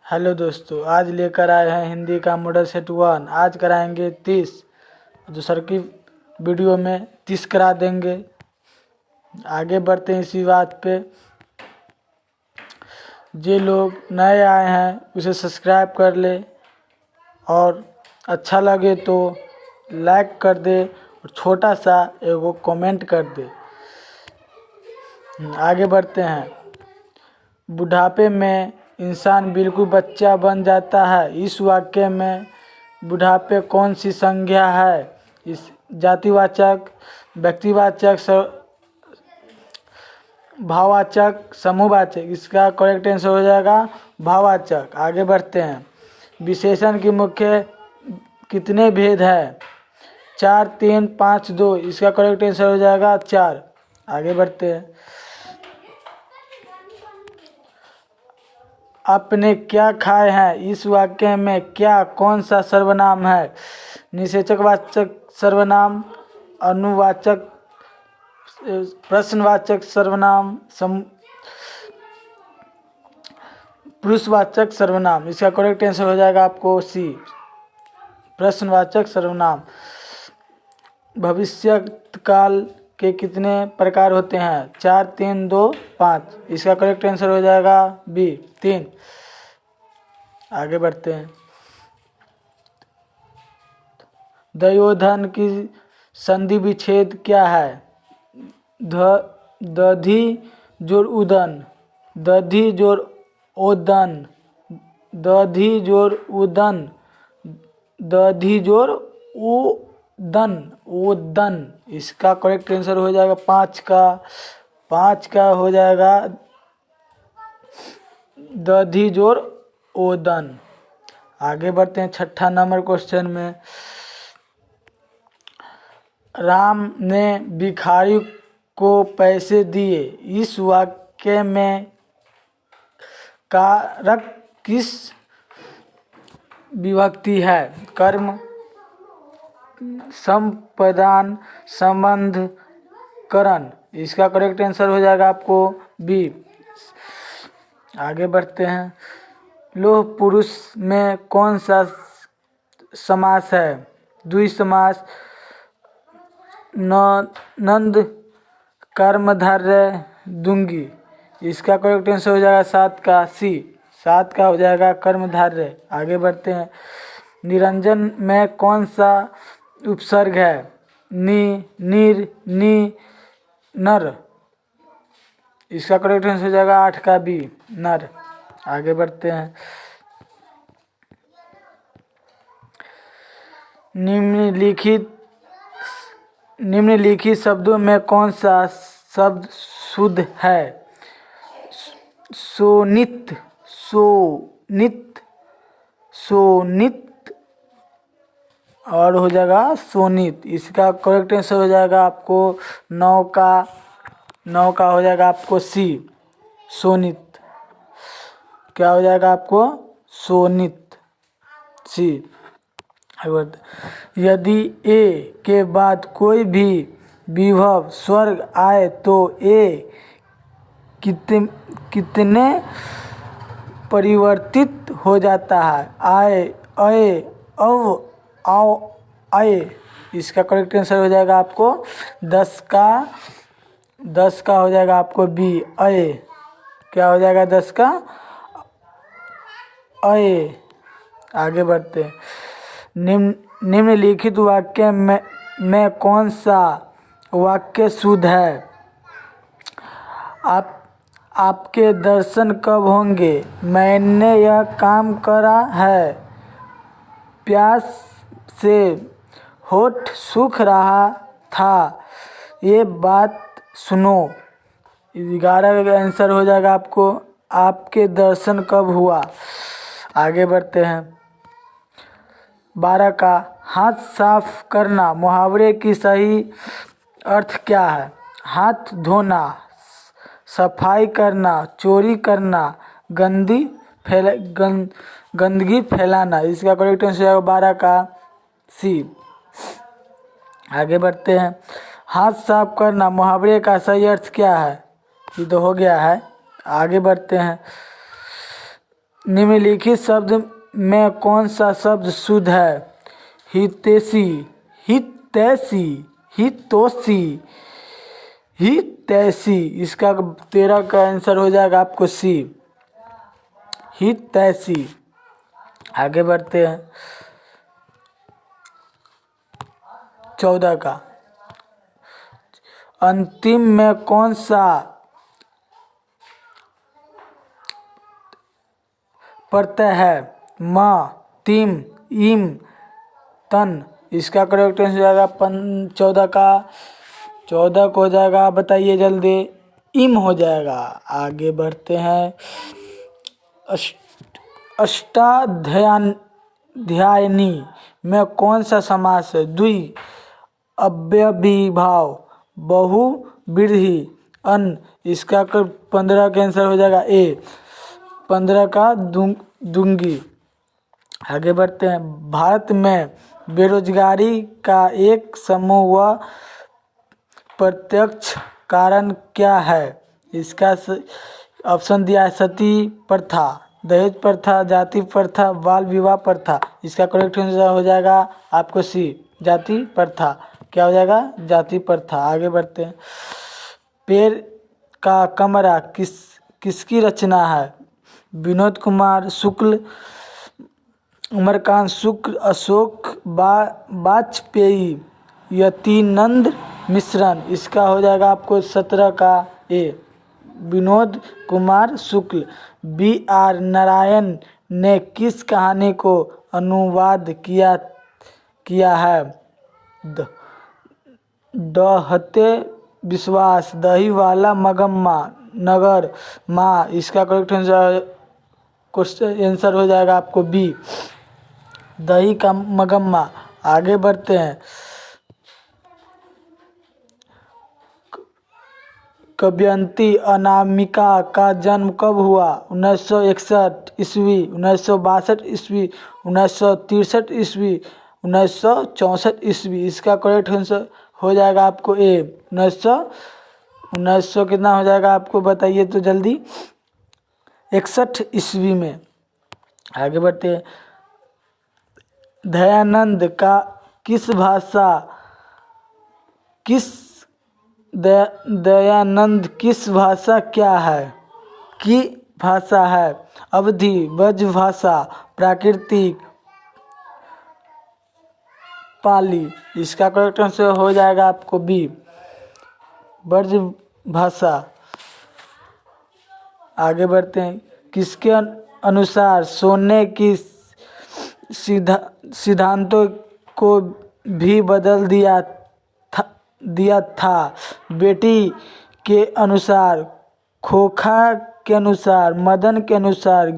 Hello दोस्तों, आज लेकर आए हैं हिंदी का मॉडल सेट 1। आज कराएंगे 30। दूसर की वीडियो में 30 करा देंगे। आगे बढ़ते हैं इसी बात पे। जे लोग नए आए हैं उसे सब्सक्राइब कर ले और अच्छा लगे तो लाइक कर दे और छोटा सा एगो कमेंट कर दे। आगे बढ़ते हैं। बुढ़ापे में इंसान बिल्कुल बच्चा बन जाता है। इस वाक्य में बुढ़ापे कौन सी संज्ञा है? इस जातिवाचक, व्यक्तिवाचक, भाववाचक, समूहवाचक? इसका करेक्ट आंसर हो जाएगा भाववाचक। आगे बढ़ते हैं। विशेषण की मुख्य कितने भेद है? 4, 3, 5, 2। इसका करेक्ट आंसर हो जाएगा 4। आगे बढ़ते हैं। आपने क्या खाए हैं? इस वाक्य में क्या कौन सा सर्वनाम है? निषेचकवाचक सर्वनाम, अनुवाचक, प्रश्नवाचक सर्वनाम, पुरुषवाचक सर्वनाम? इसका करेक्ट आंसर हो जाएगा आपको सी, प्रश्नवाचक सर्वनाम। भविष्यकाल के कितने प्रकार होते हैं? 4, 3, 2, 5। इसका करेक्ट आंसर हो जाएगा बी, 3। आगे बढ़ते हैं। द्वयोधन की संधि विच्छेद क्या है? दधि जोड़ उदन, दधि जोड़ ओदन, दधि जोड़ उदन, दधि जोड़ ओदन, ओदन। इसका करेक्ट आंसर हो जाएगा 5 का हो जाएगा दधि जोड़ ओदन। आगे बढ़ते हैं 6ठा नंबर क्वेश्चन में। राम ने भिखारी को पैसे दिए। इस वाक्य में कारक किस विभक्ति है? कर्म, संप्रदान, संबंध, करण? इसका करेक्ट आंसर हो जाएगा आपको बी। आगे बढ़ते हैं। लोह पुरुष में कौन सा समास है? द्वितीय समास, नंद, कर्मधारय, द्विगु? इसका करेक्ट आंसर हो जाएगा 7 का सी, 7 का हो जाएगा कर्मधारय। आगे बढ़ते हैं। निरंजन में कौन सा उपसर्ग है? नि, निर, नि, नर? इसका करेक्ट आंसर हो जाएगा 8 का बी, नर। आगे बढ़ते हैं। निम्नलिखित शब्दों में कौन सा शब्द शुद्ध है? सोनित, सोनित, सोनित और हो जाएगा सोनित। इसका करेक्ट आंसर हो जाएगा आपको 9 का हो जाएगा आपको सी, सोनित। क्या हो जाएगा आपको? सोनित, सी। यदि ए के बाद कोई भी विभव स्वर्ग आए तो ए कितने परिवर्तित हो जाता है? आए, अए, अव, आओ, आए? इसका करेक्ट आंसर हो जाएगा आपको 10 का हो जाएगा आपको बी, अए। क्या हो जाएगा 10 का? अए। आगे बढ़ते हैं। निम्नलिखित वाक्य में कौन सा वाक्य शुद्ध है? आपके दर्शन कब होंगे? मैंने यह काम करा है। प्यास से होठ सूख रहा था। ये बात सुनो। 11 का आंसर हो जाएगा आपको आपके दर्शन कब हुआ। आगे बढ़ते हैं। 12 का हाथ साफ करना मुहावरे की सही अर्थ क्या है? हाथ धोना, सफाई करना, चोरी करना, गंदगी फैलाना? इसका करेक्ट आंसर है 12 का सी। आगे बढ़ते हैं। हाथ साफ करना मुहावरे का सही अर्थ क्या है? ये तो हो गया है। आगे बढ़ते हैं। निम्नलिखित शब्द में कौन सा शब्द शुद्ध है? हितैषी, हितैषी, हितोषी, हितैषी। इसका 13 का आंसर हो जाएगा आपको सी, हितैषी। आगे बढ़ते हैं 14 का। अंतिम में कौन सा प्रत्यय है? म, तिम, इम, तन। इसका करेक्ट आंसर हो जाएगा 14 का। 14 को हो जाएगा, बताइए जल्दी। इम हो जाएगा। आगे बढ़ते हैं अष्टाध्यायनी में कौन सा समास है? द्वि अव्ययी भाव, बहुव्रीहि, अन। इसका 15 का आंसर हो जाएगा ए, 15 का दूंगी। आगे बढ़ते हैं। भारत में बेरोजगारी का एक समूह व प्रत्यक्ष कारण क्या है? इसका ऑप्शन दिया है सती प्रथा, दहेज प्रथा, जाति प्रथा, बाल विवाह प्रथा। इसका करेक्ट आंसर हो जाएगा आपको सी, जाति प्रथा। क्या हो जाएगा? जाति प्रथा। आगे बढ़ते हैं। पेड़ का कमरा किसकी रचना है? विनोद कुमार शुक्ल, अमरकांत शुक्ल, अशोक वाजपेयी, यतीनंद मिश्रण। इसका हो जाएगा आपको 17 का ए, विनोद कुमार शुक्ल। B.R. नारायण ने किस कहानी को अनुवाद किया है? दहते विश्वास, दही वाला मगम्मा, नगर माँ। इसका करेक्ट आंसर हो जाएगा आपको बी, दही का मगम्मा। आगे बढ़ते हैं। काव्यवंती अनामिका का जन्म कब हुआ? 1961 ईस्वी, 1962 ईस्वी, 1963 ईस्वी, 1964 ईस्वी। इसका करेक्ट आंसर हो जाएगा आपको ए, 1900 कितना हो जाएगा आपको बताइए तो जल्दी, 61 ईस्वी में। आगे बढ़ते हैं। दयानंद का दयानंद किस भाषा क्या है? की भाषा है? अवधी, ब्रज भाषा, प्राकृतिक, पाली। इसका करेक्ट आंसर हो जाएगा आपको बी, ब्रज भाषा। आगे बढ़ते हैं। किसके अनुसार सोने की सिद्धांतों को भी बदल दिया था? बेटी के अनुसार, खोखा के अनुसार, मदन के अनुसार,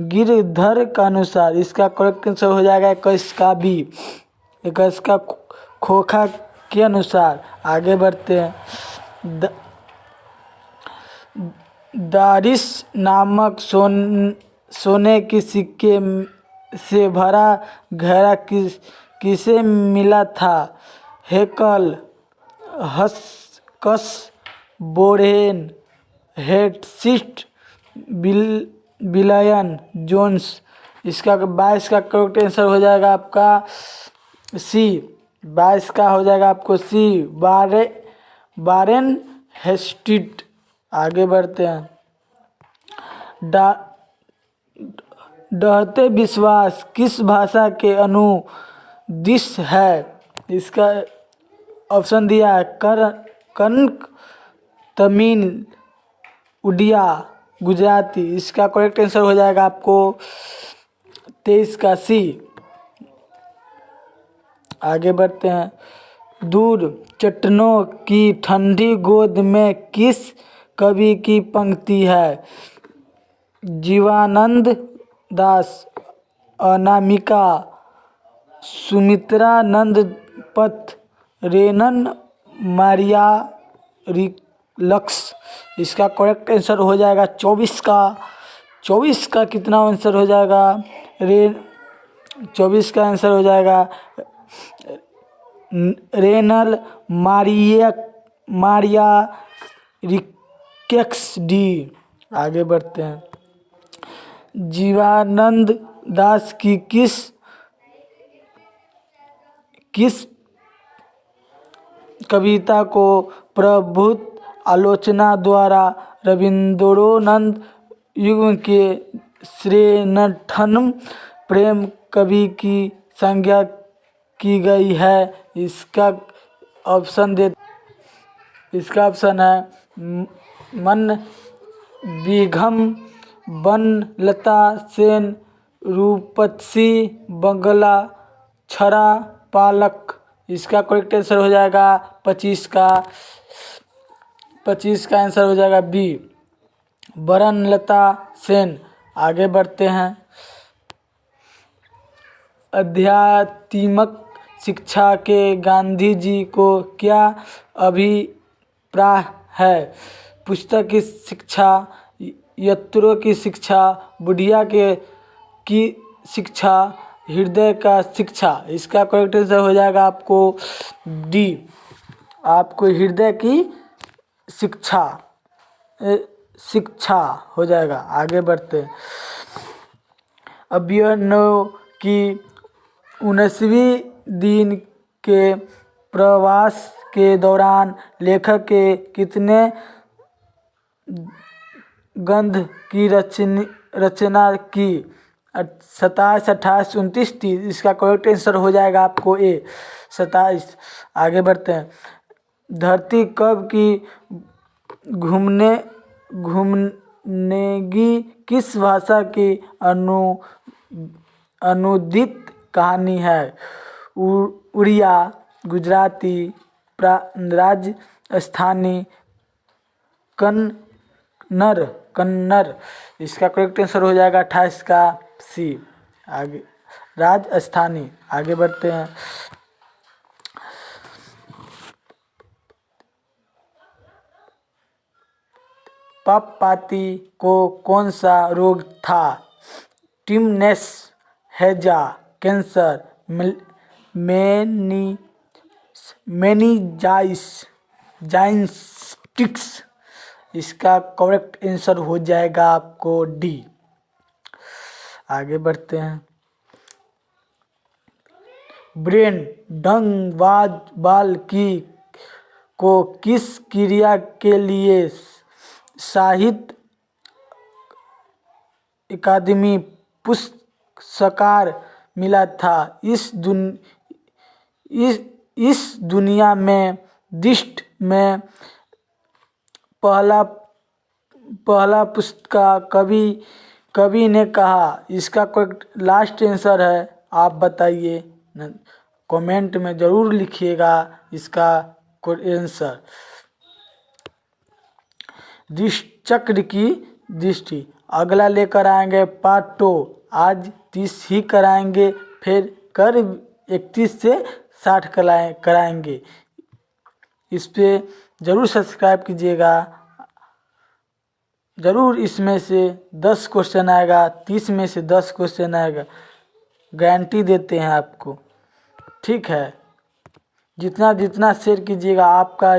गिरधर का अनुसार। इसका करेक्ट आंसर हो जाएगा 21 का बी, 21 का खोखा के अनुसार। आगे बढ़ते हैं। दारिश नामक सोने के सिक्के से भरा घेरा किसे मिला था? हेकल, हस्कस, बोरेन, हेटसिस्ट, विलियम जोन्स। इसका 22 का करेक्ट आंसर हो जाएगा आपका सी, 22 का हो जाएगा आपको सी, वारेन हेस्टिट। आगे बढ़ते हैं। डहते विश्वास किस भाषा के अनुदिश है? इसका ऑप्शन दिया है कन्नड़, तमिल, उड़िया, गुजराती। इसका करेक्ट आंसर हो जाएगा आपको 23 का सी। आगे बढ़ते हैं। दूर चट्टानों की ठंडी गोद में किस कवि की पंक्ति है? जीवानंद दास, अनामिका, सुमित्रा नंद पथ, रेनन मारिया रिलक्स। इसका करेक्ट आंसर हो जाएगा 24 का। 24 का कितना आंसर हो जाएगा? 24 का आंसर हो जाएगा रेनल मारिया रिकेक्स डी। आगे बढ़ते हैं। जीवानंद दास की किस कविता को प्रभुत आलोचना द्वारा रविंद्रोनंद युग्म के श्रीनठनम प्रेम कवि की संज्ञा की गई है? इसका ऑप्शन है मन बीघम, बनलता सेन, रूपसी बंगला, छरा पालक। इसका करेक्ट आंसर हो जाएगा 25 का आंसर हो जाएगा बी, बनलता सेन। आगे बढ़ते हैं। आध्यात्मिक शिक्षा के गांधी जी को क्या अभिप्राय है? पुस्तक की शिक्षा, यत्रों की शिक्षा, बुढ़िया की शिक्षा, हृदय का शिक्षा। इसका करेक्ट आंसर हो जाएगा आपको डी, आपको हृदय की शिक्षा हो जाएगा। आगे बढ़ते हैं। अभिनव की 19वीं दिन के प्रवास के दौरान लेखक के कितने गद्य की रचना की? 27, 28, 29, 30। इसका करेक्ट आंसर हो जाएगा आपको ए, 27। आगे बढ़ते हैं। धरती कब की घूमनेगी किस भाषा की अनुदित कहानी है? उड़िया, गुजराती, राजस्थानी, कन्नड़। इसका करेक्ट आंसर हो जाएगा 28 का सी, आगे राजस्थानी। आगे बढ़ते हैं। पापपाती को कौन सा रोग था? टिमनेस, हैजा, कैंसर, मेनिंजाइटिस। इसका करेक्ट आंसर हो जाएगा आपको डी। आगे बढ़ते हैं। ब्रेन डंग बाल को किस क्रिया के लिए साहित्य अकादमी पुरस्कार मिला था? इस दुनिया में दृष्ट में पहला पुरस्कार कवि ने कहा। इसका करेक्ट लास्ट आंसर है, आप बताइए, कमेंट में जरूर लिखिएगा इसका आंसर। चक्र की दृष्टि अगला लेकर आएंगे पार्ट 2। आज 30 ही कराएंगे, फिर कर 31 से 60 कराएंगे। इस पे जरूर सब्सक्राइब कीजिएगा। जरूर इसमें से 10 क्वेश्चन आएगा, 30 में से 10 क्वेश्चन आएगा, गारंटी देते हैं आपको। ठीक है, जितना शेयर कीजिएगा आपका